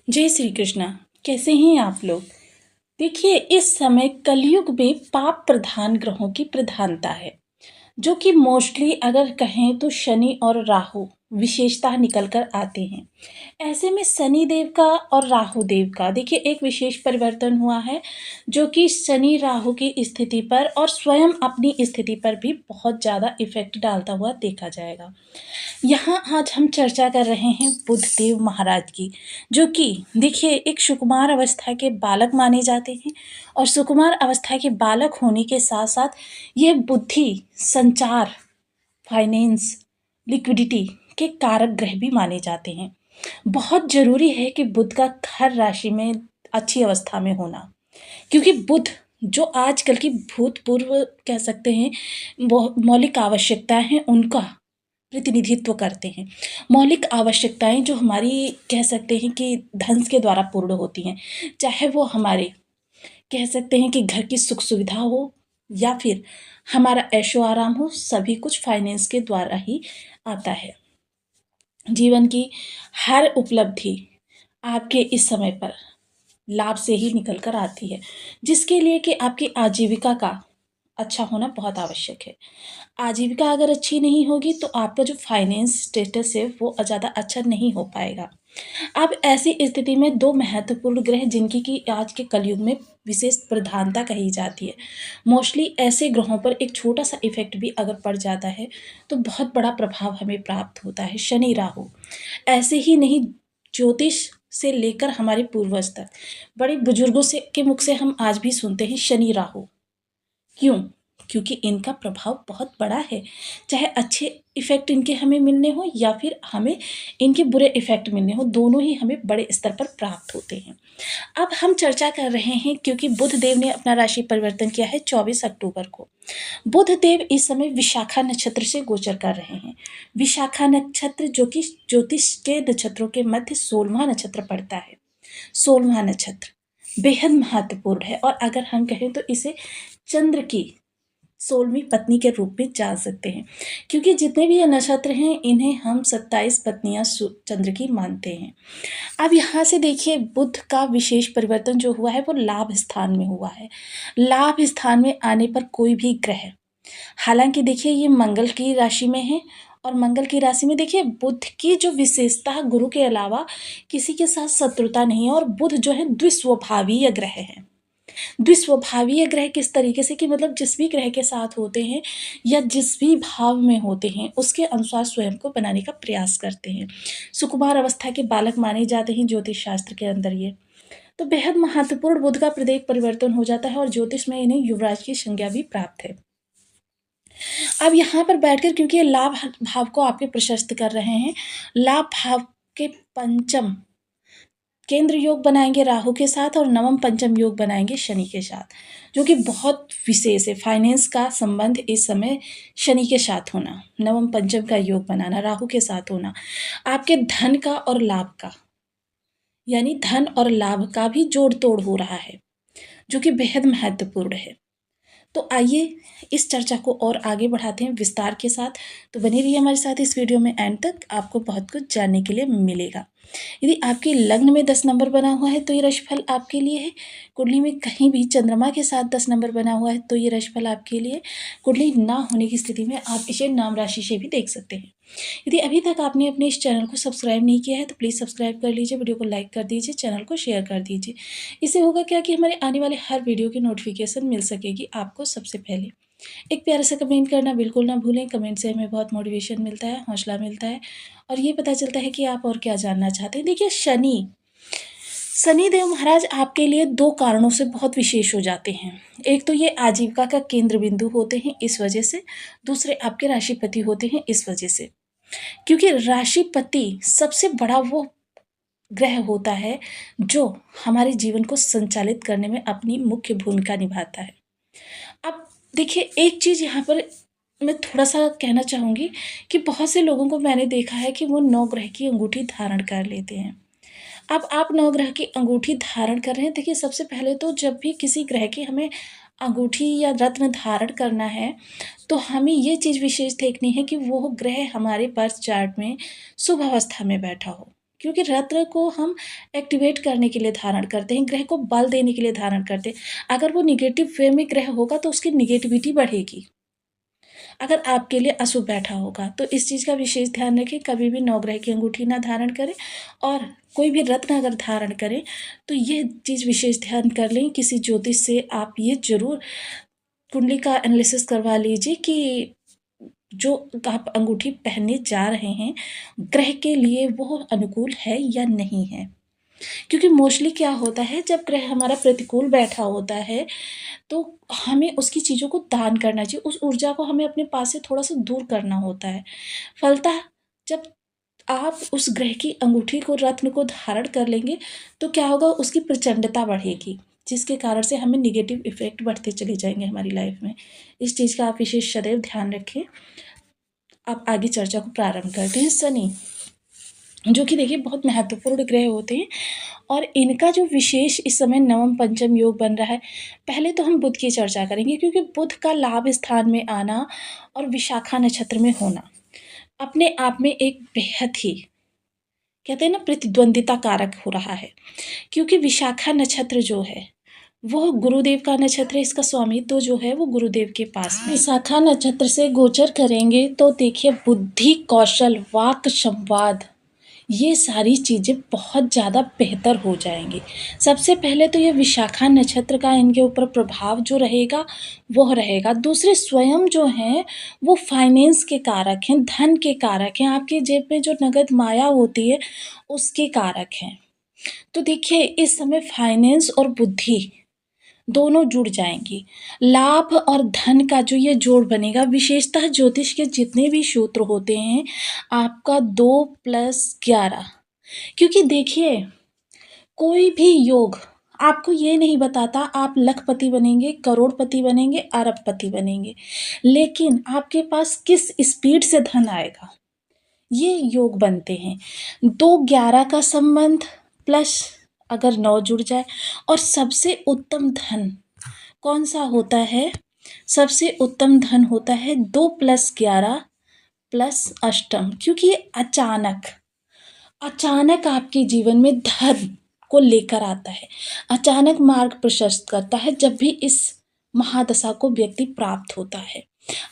जय श्री कृष्णा। कैसे हैं आप लोग? देखिए, इस समय कलयुग में पाप प्रधान ग्रहों की प्रधानता है, जो कि मोस्टली अगर कहें तो शनि और राहु विशेषतः निकल कर आते हैं। ऐसे में शनि देव का और राहु देव का देखिए एक विशेष परिवर्तन हुआ है, जो कि शनि राहु की स्थिति पर और स्वयं अपनी स्थिति पर भी बहुत ज़्यादा इफ़ेक्ट डालता हुआ देखा जाएगा। यहाँ आज हम चर्चा कर रहे हैं बुध देव महाराज की, जो कि देखिए एक सुकुमार अवस्था के बालक माने जाते हैं और सुकुमार अवस्था के बालक होने के साथ साथ ये बुद्धि, संचार, फाइनेंस, लिक्विडिटी के कारक ग्रह भी माने जाते हैं। बहुत ज़रूरी है कि बुध का हर राशि में अच्छी अवस्था में होना, क्योंकि बुध जो आजकल की भूतपूर्व कह सकते हैं मौलिक आवश्यकताएं हैं उनका प्रतिनिधित्व करते हैं। मौलिक आवश्यकताएं जो हमारी कह सकते हैं कि धन के द्वारा पूर्ण होती हैं, चाहे वो हमारे कह सकते हैं कि घर की सुख सुविधा हो या फिर हमारा ऐशो आराम हो, सभी कुछ फाइनेंस के द्वारा ही आता है। जीवन की हर उपलब्धि आपके इस समय पर लाभ से ही निकल कर आती है, जिसके लिए कि आपकी आजीविका का अच्छा होना बहुत आवश्यक है। आजीविका अगर अच्छी नहीं होगी तो आपका जो फाइनेंस स्टेटस है वो ज़्यादा अच्छा नहीं हो पाएगा। अब ऐसी स्थिति में दो महत्वपूर्ण ग्रह जिनकी कि आज के कलयुग में विशेष प्रधानता कही जाती है, मोस्टली ऐसे ग्रहों पर एक छोटा सा इफेक्ट भी अगर पड़ जाता है तो बहुत बड़ा प्रभाव हमें प्राप्त होता है। शनि राहु ऐसे ही नहीं, ज्योतिष से लेकर हमारे पूर्वज तक बड़े बुजुर्गों से के मुख से हम आज भी सुनते हैं शनि राहु। क्यों? क्योंकि इनका प्रभाव बहुत बड़ा है, चाहे अच्छे इफ़ेक्ट इनके हमें मिलने हो या फिर हमें इनके बुरे इफ़ेक्ट मिलने हो, दोनों ही हमें बड़े स्तर पर प्राप्त होते हैं। अब हम चर्चा कर रहे हैं क्योंकि बुध देव ने अपना राशि परिवर्तन किया है 24 अक्टूबर को। बुध देव इस समय विशाखा नक्षत्र से गोचर कर रहे हैं। विशाखा नक्षत्र जो कि ज्योतिष के नक्षत्रों के मध्य 16वां नक्षत्र पड़ता है। 16वां नक्षत्र बेहद महत्वपूर्ण है और अगर हम कहें तो इसे चंद्र की 16वीं पत्नी के रूप में जान सकते हैं, क्योंकि जितने भी ये नक्षत्र हैं इन्हें हम 27 पत्नियां चंद्र की मानते हैं। अब यहाँ से देखिए बुध का विशेष परिवर्तन जो हुआ है वो लाभ स्थान में हुआ है। लाभ स्थान में आने पर कोई भी ग्रह, हालांकि देखिए ये मंगल की राशि में है और मंगल की राशि में देखिए बुध की जो विशेषता गुरु के अलावा किसी के साथ शत्रुता नहीं है और बुध जो है द्विस्वभावीय ग्रह है। द्विस्वभावीय ग्रह किस तरीके से कि मतलब जिस भी ग्रह के साथ होते हैं या जिस भी भाव में होते हैं उसके अनुसार स्वयं को बनाने का प्रयास करते हैं। सुकुमार अवस्था के बालक माने जाते हैं ज्योतिष शास्त्र के अंदर। ये तो बेहद महत्वपूर्ण बुध का प्रत्येक परिवर्तन हो जाता है और ज्योतिष में इन्हें युवराज की संज्ञा भी प्राप्त है। अब यहाँ पर बैठकर क्योंकि ये लाभ भाव को आपके प्रशस्त कर रहे हैं, लाभ भाव के पंचम केंद्र योग बनाएंगे राहु के साथ और नवम पंचम योग बनाएंगे शनि के साथ, जो कि बहुत विशेष है। फाइनेंस का संबंध इस समय शनि के साथ होना, नवम पंचम का योग बनाना, राहु के साथ होना, आपके धन का और लाभ का, यानी धन और लाभ का भी जोड़ तोड़ हो रहा है, जो कि बेहद महत्वपूर्ण है। तो आइए इस चर्चा को और आगे बढ़ाते हैं विस्तार के साथ। तो बने रहिए हमारे साथ इस वीडियो में एंड तक, आपको बहुत कुछ जानने के लिए मिलेगा। यदि आपके लग्न में 10 नंबर बना हुआ है तो ये राशिफल आपके लिए है। कुंडली में कहीं भी चंद्रमा के साथ 10 नंबर बना हुआ है तो ये राशिफल आपके लिए। कुंडली ना होने की स्थिति में आप इसे नाम राशि से भी देख सकते हैं। यदि अभी तक आपने अपने इस चैनल को सब्सक्राइब नहीं किया है तो प्लीज़ सब्सक्राइब कर लीजिए, वीडियो को लाइक कर दीजिए, चैनल को शेयर कर दीजिए। इससे होगा क्या कि हमारे आने वाले हर वीडियो की नोटिफिकेशन मिल सकेगी आपको सबसे पहले। एक प्यारा सा कमेंट करना बिल्कुल ना भूलें, कमेंट से हमें बहुत मोटिवेशन मिलता है, हौसला मिलता है और ये पता चलता है कि आप और क्या जानना चाहते हैं। देखिए शनि देव महाराज आपके लिए दो कारणों से बहुत विशेष हो जाते हैं। एक तो ये आजीविका का केंद्र बिंदु होते हैं इस वजह से, दूसरे आपके राशिपति होते हैं इस वजह से, क्योंकि राशिपति सबसे बड़ा वो ग्रह होता है जो हमारे जीवन को संचालित करने में अपनी मुख्य भूमिका निभाता है। अब देखिए एक चीज़ यहाँ पर मैं थोड़ा-सा कहना चाहूँगी कि बहुत से लोगों को मैंने देखा है कि वो 9 ग्रह की अंगूठी धारण कर लेते हैं। अब आप 9 ग्रह की अंगूठी धारण कर रहे हैं, देखिए सबसे पहले तो जब भी किसी ग्रह की हमें अंगूठी या रत्न धारण करना है, तो हमें ये चीज़ विशेष देखनी है कि वो ग्रह हमारे बर्थ चार्ट में शुभ अवस्था में बैठा हो। क्योंकि रत्न को हम एक्टिवेट करने के लिए धारण करते हैं, ग्रह को बल देने के लिए धारण करते हैं। अगर वो नेगेटिव वे में ग्रह होगा तो उसकी नेगेटिविटी बढ़ेगी। अगर आपके लिए अशुभ बैठा होगा तो इस चीज़ का विशेष ध्यान रखें, कभी भी नवग्रह की अंगूठी ना धारण करें और कोई भी रत्न अगर धारण करें तो ये चीज़ विशेष ध्यान कर लें। किसी ज्योतिष से आप ये ज़रूर कुंडली का एनालिसिस करवा लीजिए कि जो आप अंगूठी पहनने जा रहे हैं ग्रह के लिए वो अनुकूल है या नहीं है। क्योंकि मोस्टली क्या होता है, जब ग्रह हमारा प्रतिकूल बैठा होता है तो हमें उसकी चीज़ों को दान करना चाहिए, उस ऊर्जा को हमें अपने पास से थोड़ा-सा दूर करना होता है। फलतः जब आप उस ग्रह की अंगूठी को, रत्न को धारण कर लेंगे तो क्या होगा, उसकी प्रचंडता बढ़ेगी, जिसके कारण से हमें नेगेटिव इफ़ेक्ट बढ़ते चले जाएँगे हमारी लाइफ में। इस चीज़ का आप विशेष सदैव ध्यान रखें। अब आगे चर्चा को प्रारंभ करते हैं। शनि, जो कि देखिए बहुत महत्वपूर्ण ग्रह होते हैं और इनका जो विशेष इस समय नवम पंचम योग बन रहा है। पहले तो हम बुध की चर्चा करेंगे, क्योंकि बुध का लाभ स्थान में आना और विशाखा नक्षत्र में होना अपने आप में एक बेहद ही, कहते हैं ना, प्रतिद्वंदिता कारक हो रहा है। क्योंकि विशाखा नक्षत्र जो है वो गुरुदेव का नक्षत्र है, इसका स्वामित्व तो जो है वो गुरुदेव के पास में। विशाखा नक्षत्र से गोचर करेंगे तो देखिए बुद्धि, कौशल, वाक, संवाद, ये सारी चीज़ें बहुत ज़्यादा बेहतर हो जाएंगी। सबसे पहले तो ये विशाखा नक्षत्र का इनके ऊपर प्रभाव जो रहेगा वो रहेगा। दूसरे स्वयं जो हैं वो फाइनेंस के कारक हैं, धन के कारक हैं, आपके जेब में जो नगद माया होती है उसके कारक हैं। तो देखिए इस समय फाइनेंस और बुद्धि दोनों जुड़ जाएंगी। लाभ और धन का जो ये जोड़ बनेगा, विशेषतः ज्योतिष के जितने भी सूत्र होते हैं आपका 2+11, क्योंकि देखिए कोई भी योग आपको ये नहीं बताता आप लखपति बनेंगे, करोड़पति बनेंगे, अरबपति बनेंगे, लेकिन आपके पास किस स्पीड से धन आएगा ये योग बनते हैं। 2-11 का संबंध प्लस अगर 9 जुड़ जाए, और सबसे उत्तम धन कौन सा होता है, सबसे उत्तम धन होता है 2+11 प्लस अष्टम, क्योंकि ये अचानक आपके जीवन में धन को लेकर आता है, अचानक मार्ग प्रशस्त करता है जब भी इस महादशा को व्यक्ति प्राप्त होता है।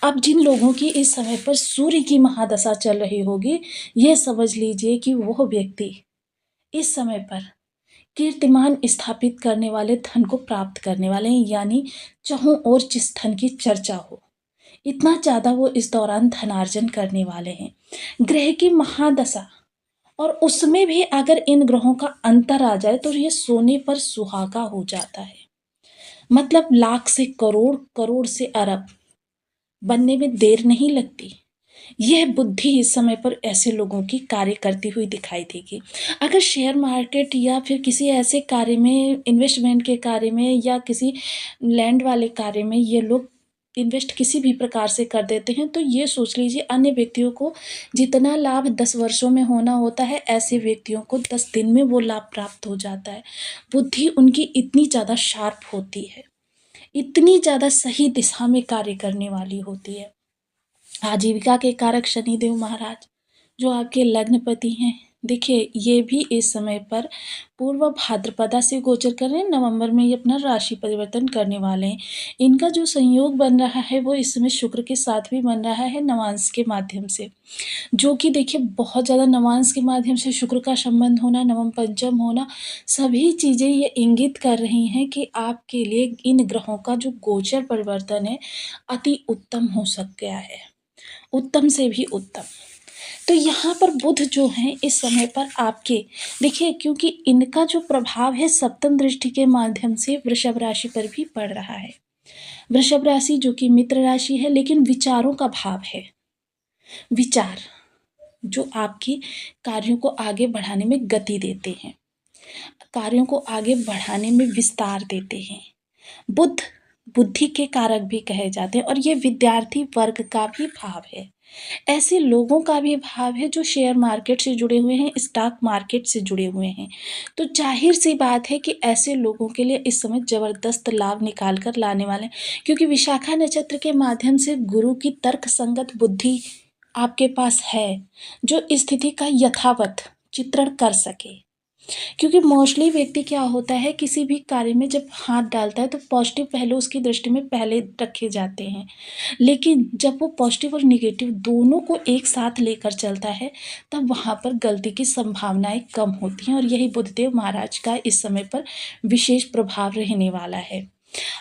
अब जिन लोगों की इस समय पर सूर्य की महादशा चल रही होगी, ये समझ लीजिए कि वो व्यक्ति इस समय पर कीर्तिमान स्थापित करने वाले धन को प्राप्त करने वाले हैं, यानी चाहों और जिस धन की चर्चा हो, इतना ज़्यादा वो इस दौरान धनार्जन करने वाले हैं। ग्रह की महादशा और उसमें भी अगर इन ग्रहों का अंतर आ जाए तो ये सोने पर सुहागा हो जाता है। मतलब लाख से करोड़, करोड़ से अरब बनने में देर नहीं लगती। यह बुद्धि इस समय पर ऐसे लोगों की कार्य करती हुई दिखाई देगी। अगर शेयर मार्केट या फिर किसी ऐसे कार्य में, इन्वेस्टमेंट के कार्य में या किसी लैंड वाले कार्य में ये लोग इन्वेस्ट किसी भी प्रकार से कर देते हैं तो ये सोच लीजिए अन्य व्यक्तियों को जितना लाभ 10 वर्षों में होना होता है, ऐसे व्यक्तियों को 10 दिन में वो लाभ प्राप्त हो जाता है। बुद्धि उनकी इतनी ज़्यादा शार्प होती है, इतनी ज़्यादा सही दिशा में कार्य करने वाली होती है। आजीविका के कारक शनिदेव महाराज जो आपके लग्नपति हैं, देखिए ये भी इस समय पर पूर्व भाद्रपदा से गोचर कर रहे हैं। नवंबर में ये अपना राशि परिवर्तन करने वाले हैं। इनका जो संयोग बन रहा है वो इस समय शुक्र के साथ भी बन रहा है नवांश के माध्यम से, जो कि देखिए बहुत ज़्यादा नवांश के माध्यम से शुक्र का संबंध होना, नवम पंचम होना, सभी चीज़ें ये इंगित कर रही हैं कि आपके लिए इन ग्रहों का जो गोचर परिवर्तन है अति उत्तम हो सक गया है, उत्तम से भी उत्तम। तो यहाँ पर बुध जो हैं इस समय पर आपके, देखिए क्योंकि इनका जो प्रभाव है सप्तम दृष्टि के माध्यम से वृषभ राशि पर भी पड़ रहा है। वृषभ राशि जो कि मित्र राशि है, लेकिन विचारों का भाव है। विचार जो आपकी कार्यों को आगे बढ़ाने में गति देते हैं, कार्यों को आगे बढ़ाने में विस्तार देते हैं। बुध बुद्धि के कारक भी कहे जाते हैं और ये विद्यार्थी वर्ग का भी भाव है। ऐसे लोगों का भी भाव है जो शेयर मार्केट से जुड़े हुए हैं, स्टॉक मार्केट से जुड़े हुए हैं। तो जाहिर सी बात है कि ऐसे लोगों के लिए इस समय ज़बरदस्त लाभ निकाल कर लाने वाले हैं, क्योंकि विशाखा नक्षत्र के माध्यम से गुरु की तर्क संगत बुद्धि आपके पास है, जो स्थिति का यथावत चित्रण कर सके। क्योंकि मोस्टली व्यक्ति क्या होता है, किसी भी कार्य में जब हाथ डालता है तो पॉजिटिव पहलू उसकी दृष्टि में पहले रखे जाते हैं, लेकिन जब वो पॉजिटिव और नेगेटिव दोनों को एक साथ लेकर चलता है तब वहाँ पर गलती की संभावनाएं कम होती हैं, और यही बुद्धदेव महाराज का इस समय पर विशेष प्रभाव रहने वाला है।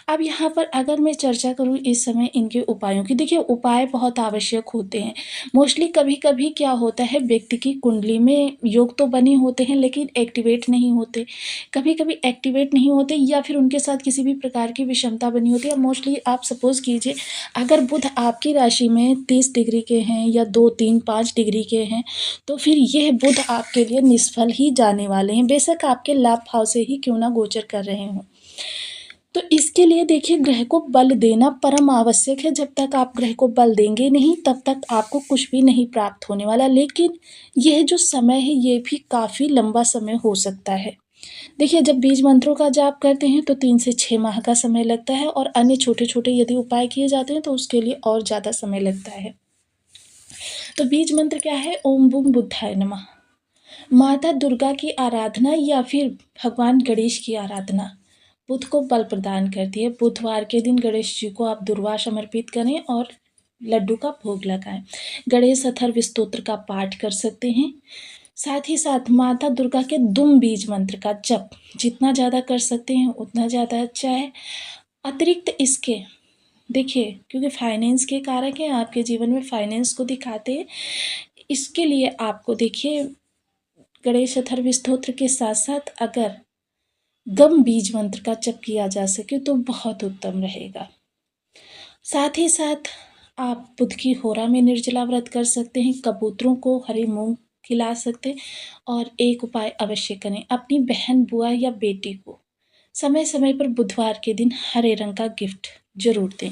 अब यहाँ पर अगर मैं चर्चा करूँ इस समय इनके उपायों की, देखिए उपाय बहुत आवश्यक होते हैं। मोस्टली कभी-कभी क्या होता है, व्यक्ति की कुंडली में योग तो बने होते हैं लेकिन एक्टिवेट नहीं होते। कभी-कभी एक्टिवेट नहीं होते या फिर उनके साथ किसी भी प्रकार की विषमता बनी होती है। मोस्टली आप सपोज़ कीजिए, अगर बुध आपकी राशि में 30 डिग्री के हैं या 2, 3, 5 डिग्री के हैं, तो फिर यह बुध आपके लिए निष्फल ही जाने वाले हैं, बेशक आपके लाभ भाव से ही क्यों ना गोचर कर रहे हों। तो इसके लिए देखिए, ग्रह को बल देना परम आवश्यक है। जब तक आप ग्रह को बल देंगे नहीं तब तक आपको कुछ भी नहीं प्राप्त होने वाला। लेकिन यह जो समय है ये भी काफ़ी लंबा समय हो सकता है। देखिए, जब बीज मंत्रों का जाप करते हैं तो 3 से 6 माह का समय लगता है, और अन्य छोटे-छोटे यदि उपाय किए जाते हैं तो उसके लिए और ज़्यादा समय लगता है। तो बीज मंत्र क्या है? ओम बूम बुद्धाय नमः। माता दुर्गा की आराधना या फिर भगवान गणेश की आराधना बुध को बल प्रदान करती है। बुधवार के दिन गणेश जी को आप दुर्वा समर्पित करें और लड्डू का भोग लगाएं। गणेश अथर्व स्तोत्र का पाठ कर सकते हैं। साथ ही साथ माता दुर्गा के दुम बीज मंत्र का जप जितना ज़्यादा कर सकते हैं उतना ज़्यादा अच्छा है। अतिरिक्त इसके देखिए, क्योंकि फाइनेंस के कारक हैं, आपके जीवन में फाइनेंस को दिखाते हैं, इसके लिए आपको देखिए गणेश अथर्व स्तोत्र के साथ साथ अगर गम बीज मंत्र का जप किया जा सके तो बहुत उत्तम रहेगा। साथ ही साथ आप बुध की होरा में निर्जला व्रत कर सकते हैं, कबूतरों को हरे मूंग खिला सकते हैं, और एक उपाय अवश्य करें, अपनी बहन, बुआ या बेटी को समय समय पर बुधवार के दिन हरे रंग का गिफ्ट जरूर दें।